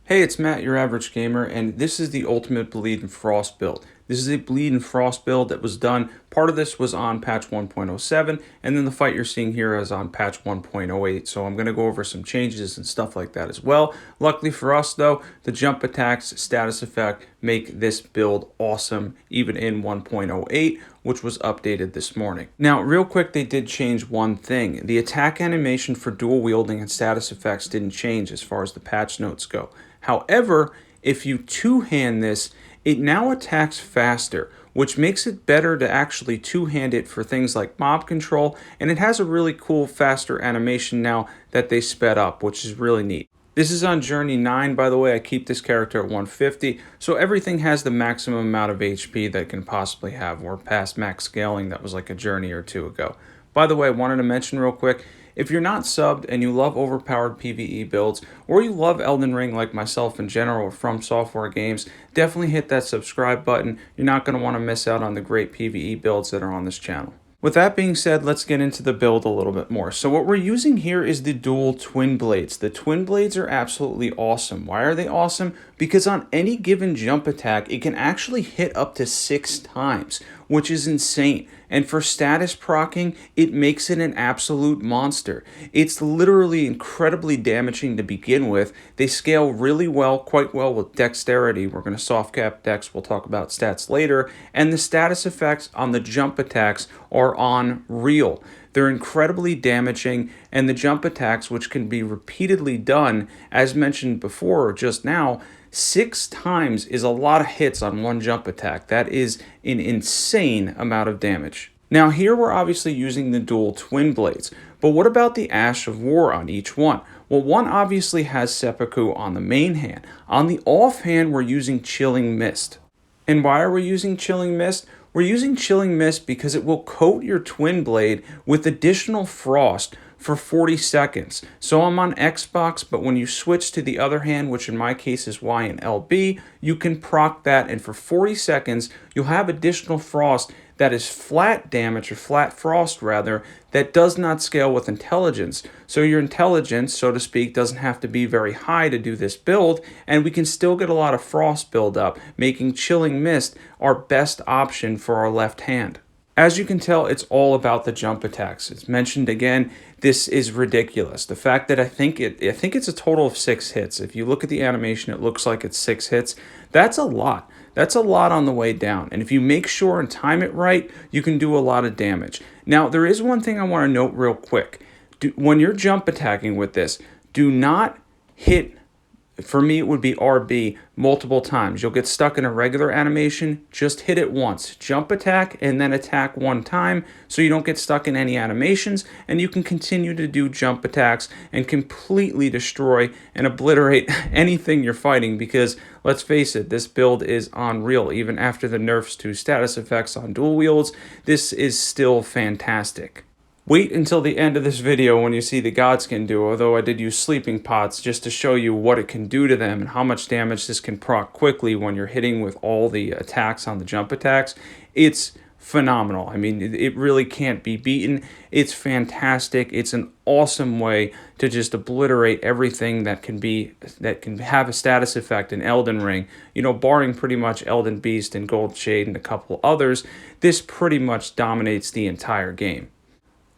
Hey, it's Matt, your average gamer, and this is the ultimate Bleed and Frost build. This is a Bleed and Frost build that was done. Part of this was on patch 1.07, and then the fight you're seeing here is on patch 1.08. So I'm going to go over some changes and stuff like that as well. Luckily for us, though, the jump attacks status effect make this build awesome, even in 1.08, which was updated this morning. Now, real quick, they did change one thing. The attack animation for dual wielding and status effects didn't change as far as the patch notes go. However, if you two-hand this, it now attacks faster, which makes it better to actually two-hand it for things like mob control, and it has a really cool faster animation now that they sped up, which is really neat. This is on Journey 9, by the way. I keep this character at 150, so everything has the maximum amount of HP that it can possibly have. We're past max scaling. That was like a journey or two ago. By the way, I wanted to mention real quick, if you're not subbed and you love overpowered PvE builds, or you love Eldenring like myself in general or From Software games, definitely hit that subscribe button. You're not going to want to miss out on the great PvE builds that are on this channel. With that being said, let's get into the build a little bit more. So what we're using here is the dual Twinblades. The Twinblades are absolutely awesome. Why are they awesome? Because on any given jump attack, it can actually hit up to 6 times, which is insane. And for status proccing, it makes it an absolute monster. It's literally incredibly damaging to begin with. They scale really well, quite well with dexterity. We're going to soft cap dex. We'll talk about stats later. And the status effects on the jump attacks are unreal. They're incredibly damaging, and the jump attacks, which can be repeatedly done, as mentioned before or just now, 6 times is a lot of hits on one jump attack. That is an insane amount of damage. Now here we're obviously using the dual Twinblades, but what about the Ash of War on each one? Well, one obviously has Seppuku on the main hand. On the off hand, we're using Chilling Mist. And why are we using Chilling Mist? We're using Chilling Mist because it will coat your Twinblade with additional frost for 40 seconds. So I'm on Xbox, but when you switch to the other hand, which in my case is Y and LB, you can proc that, and for 40 seconds, you'll have additional frost that is flat damage, or flat frost rather, that does not scale with intelligence. So your intelligence, so to speak, doesn't have to be very high to do this build, and we can still get a lot of frost buildup, making Chilling Mist our best option for our left hand. As you can tell, it's all about the jump attacks. It's mentioned again, this is ridiculous. The fact that I think it's a total of 6 hits. If you look at the animation, it looks like it's 6 hits. That's a lot. That's a lot on the way down. And if you make sure and time it right, you can do a lot of damage. Now, there is one thing I want to note real quick. When you're jump attacking with this, do not hit, for me it would be RB, multiple times. You'll get stuck in a regular animation. Just hit it once. Jump attack and then attack one time so you don't get stuck in any animations, and you can continue to do jump attacks and completely destroy and obliterate anything you're fighting, because let's face it, this build is unreal. Even after the nerfs to status effects on dual wields, this is still fantastic. Wait until the end of this video when you see the Godskin duo, although I did use sleeping pots just to show you what it can do to them and how much damage this can proc quickly when you're hitting with all the attacks on the jump attacks. It's phenomenal. I mean, it really can't be beaten. It's fantastic. It's an awesome way to just obliterate everything that can have a status effect in Eldenring. You know, barring pretty much Elden Beast and Gold Shade and a couple others, this pretty much dominates the entire game.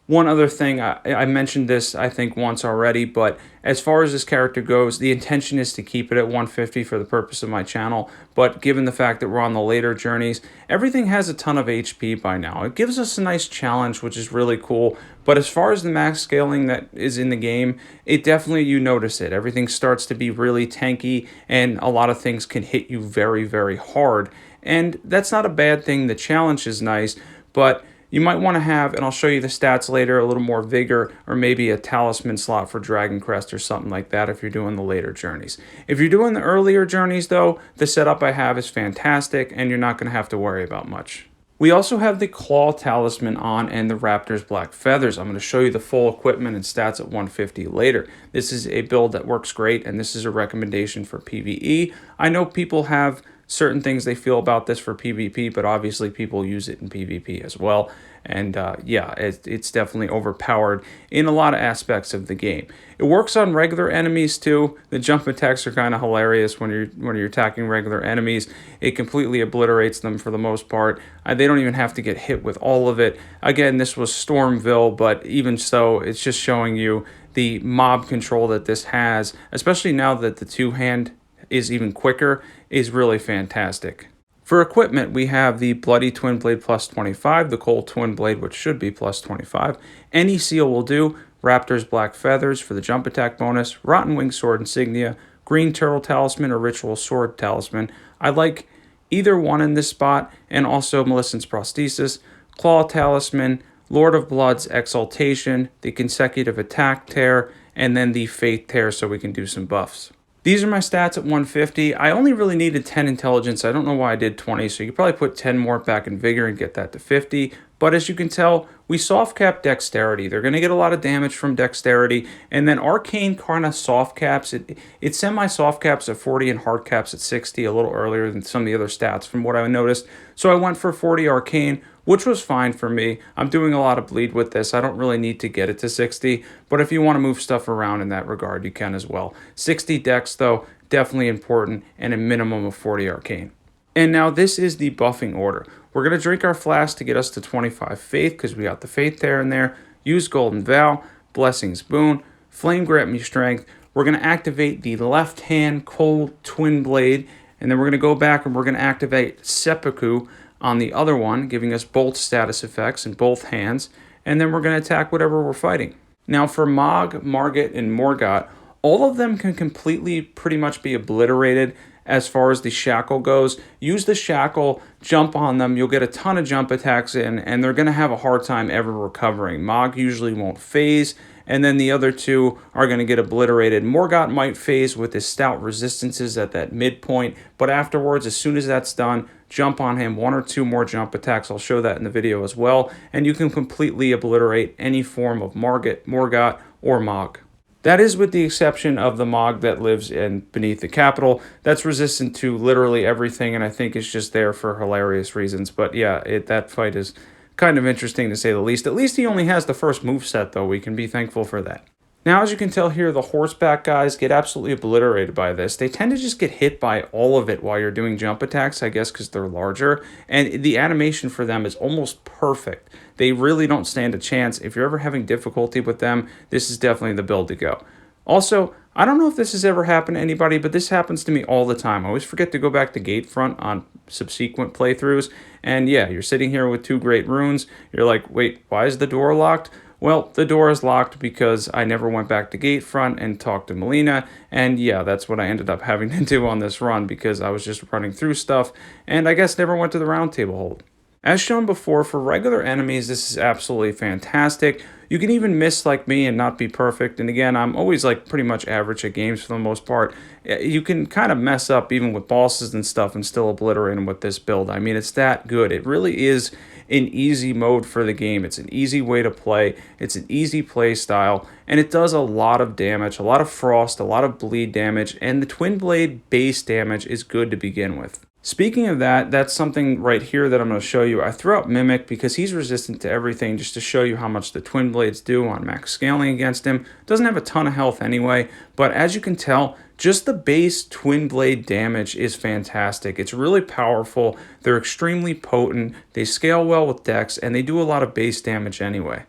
One other thing, I mentioned this I think once already, but as far as this character goes, the intention is to keep it at 150 for the purpose of my channel, but given the fact that we're on the later journeys, everything has a ton of HP by now. It gives us a nice challenge, which is really cool, but as far as the max scaling that is in the game, it definitely, you notice it. Everything starts to be really tanky, and a lot of things can hit you very, very hard, and that's not a bad thing. The challenge is nice, but you might want to have, and I'll show you the stats later, a little more vigor, or maybe a talisman slot for Dragon Crest or something like that if you're doing the later journeys. If you're doing the earlier journeys though, the setup I have is fantastic and you're not going to have to worry about much. We also have the Claw Talisman on and the Raptors Black Feathers. I'm going to show you the full equipment and stats at 150 later. This is a build that works great, and this is a recommendation for PvE. I know people have certain things they feel about this for PvP, but obviously people use it in PvP as well. And yeah, it's definitely overpowered in a lot of aspects of the game. It works on regular enemies too. The jump attacks are kind of hilarious when you're attacking regular enemies. It completely obliterates them for the most part. They don't even have to get hit with all of it. Again, this was Stormville, but even so, it's just showing you the mob control that this has, especially now that the two-hand is even quicker, is really fantastic. For equipment, we have the Bloody Twinblade plus 25, the Cold Twinblade, which should be plus 25. Any seal will do. Raptors Black Feathers for the jump attack bonus. Rotten Wing Sword Insignia. Green Turtle Talisman or Ritual Sword Talisman. I like either one in this spot, and also Millicent's Prosthesis. Claw Talisman. Lord of Blood's Exultation. The Consecutive Attack Tear. And then the Faith Tear so we can do some buffs. These are my stats at 150. I only really needed 10 intelligence. I don't know why I did 20, so you could probably put 10 more back in vigor and get that to 50. But as you can tell, we soft cap dexterity. They're going to get a lot of damage from dexterity. And then arcane kind of soft caps. It semi-soft caps at 40 and hard caps at 60, a little earlier than some of the other stats from what I noticed. So I went for 40 arcane, which was fine for me. I'm doing a lot of bleed with this. I don't really need to get it to 60, but if you want to move stuff around in that regard, you can as well. 60 dex, though, definitely important, and a minimum of 40 arcane. And now this is the buffing order. We're going to drink our flask to get us to 25 faith, because we got the faith there and there. Use Golden Vow, Blessings Boon, Flame Grant Me Strength. We're going to activate the left hand Cold Twinblade, and then we're going to go back and we're going to activate Seppuku on the other one, giving us both status effects in both hands, and then we're going to attack whatever we're fighting. Now for Mog, Margit, and Morgott, all of them can completely pretty much be obliterated as far as the shackle goes. Use the shackle, jump on them, you'll get a ton of jump attacks in, and they're going to have a hard time ever recovering. Mog usually won't phase, and then the other two are going to get obliterated. Morgott might phase with his stout resistances at that midpoint, but afterwards, as soon as that's done, jump on him, 1 or 2 more jump attacks. I'll show that in the video as well, and you can completely obliterate any form of Margit, Morgott, or Mog. That is with the exception of the Mog that lives beneath the capital. That's resistant to literally everything, and I think it's just there for hilarious reasons. But yeah, that fight is kind of interesting to say the least. At least he only has the first moveset, though. We can be thankful for that. Now, as you can tell here, the horseback guys get absolutely obliterated by this. They tend to just get hit by all of it while you're doing jump attacks, I guess because they're larger. And the animation for them is almost perfect. They really don't stand a chance. If you're ever having difficulty with them, this is definitely the build to go. Also, I don't know if this has ever happened to anybody, but this happens to me all the time. I always forget to go back to Gatefront on subsequent playthroughs. And yeah, you're sitting here with 2 great runes. You're like, wait, why is the door locked? Well, the door is locked because I never went back to Gatefront and talked to Melina, and yeah, that's what I ended up having to do on this run because I was just running through stuff, and I guess never went to the round table hold. As shown before, for regular enemies, this is absolutely fantastic. You can even miss like me and not be perfect, and again, I'm always like pretty much average at games for the most part. You can kind of mess up even with bosses and stuff and still obliterate them with this build. I mean, it's that good. It really is an easy mode for the game. It's an easy way to play. It's an easy play style, and it does a lot of damage, a lot of frost, a lot of bleed damage, and the Twinblade base damage is good to begin with. Speaking of that, that's something right here that I'm going to show you. I threw out Mimic because he's resistant to everything, just to show you how much the Twinblades do on max scaling against him. Doesn't have a ton of health anyway, but as you can tell, just the base Twinblade damage is fantastic. It's really powerful. They're extremely potent. They scale well with dex, and they do a lot of base damage anyway.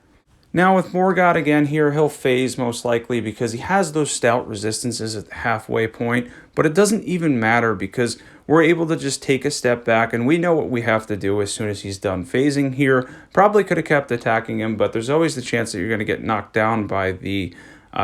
Now with Morgott again here, he'll phase most likely because he has those stout resistances at the halfway point, but it doesn't even matter because we're able to just take a step back and we know what we have to do as soon as he's done phasing here. Probably could have kept attacking him, but there's always the chance that you're going to get knocked down by the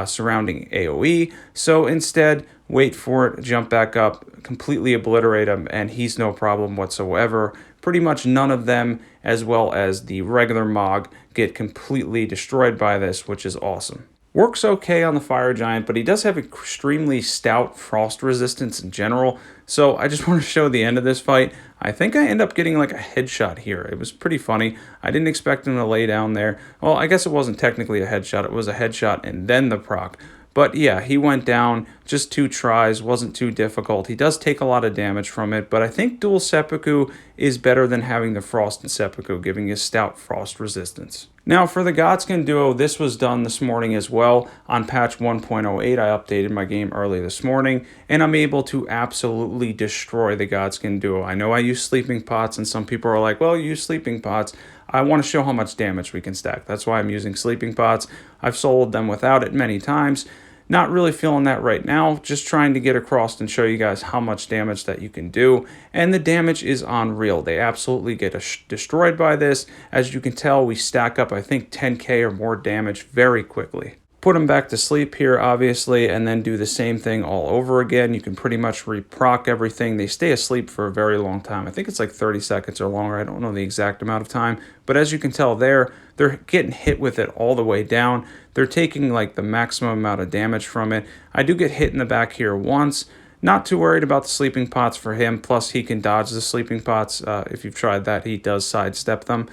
surrounding AoE. So instead, wait for it, jump back up, completely obliterate him, and he's no problem whatsoever. Pretty much none of them, as well as the regular Mog, get completely destroyed by this, which is awesome. Works okay on the Fire Giant, but he does have extremely stout frost resistance in general, so I just want to show the end of this fight. I think I end up getting like a headshot here. It was pretty funny. I didn't expect him to lay down there. Well, I guess it wasn't technically a headshot. It was a headshot and then the proc. But yeah, he went down, just 2 tries, wasn't too difficult. He does take a lot of damage from it, but I think dual Seppuku is better than having the Frost and Seppuku, giving you stout frost resistance. Now for the Godskin Duo, this was done this morning as well. On patch 1.08, I updated my game early this morning, and I'm able to absolutely destroy the Godskin Duo. I know I use Sleeping Pots, and some people are like, well, you use Sleeping Pots. I want to show how much damage we can stack. That's why I'm using Sleeping Pots. I've sold them without it many times. Not really feeling that right now, just trying to get across and show you guys how much damage that you can do. And the damage is unreal. They absolutely get destroyed by this. As you can tell, we stack up, I think, 10k or more damage very quickly. Put them back to sleep here, obviously, and then do the same thing all over again. You can pretty much reproc everything. They stay asleep for a very long time. I think it's like 30 seconds or longer. I don't know the exact amount of time. But as you can tell there, they're getting hit with it all the way down. They're taking like the maximum amount of damage from it. I do get hit in the back here once. Not too worried about the Sleeping Pots for him. Plus, he can dodge the Sleeping Pots. If you've tried that, he does sidestep them.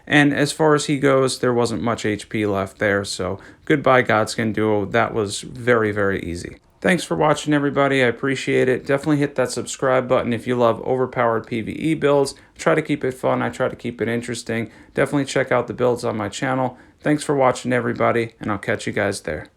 And as far as he goes, there wasn't much HP left there, so goodbye Godskin Duo. That was very, very easy. Thanks for watching, everybody. I appreciate it. Definitely hit that subscribe button if you love overpowered PvE builds. I try to keep it fun. I try to keep it interesting. Definitely check out the builds on my channel. Thanks for watching, everybody, and I'll catch you guys there.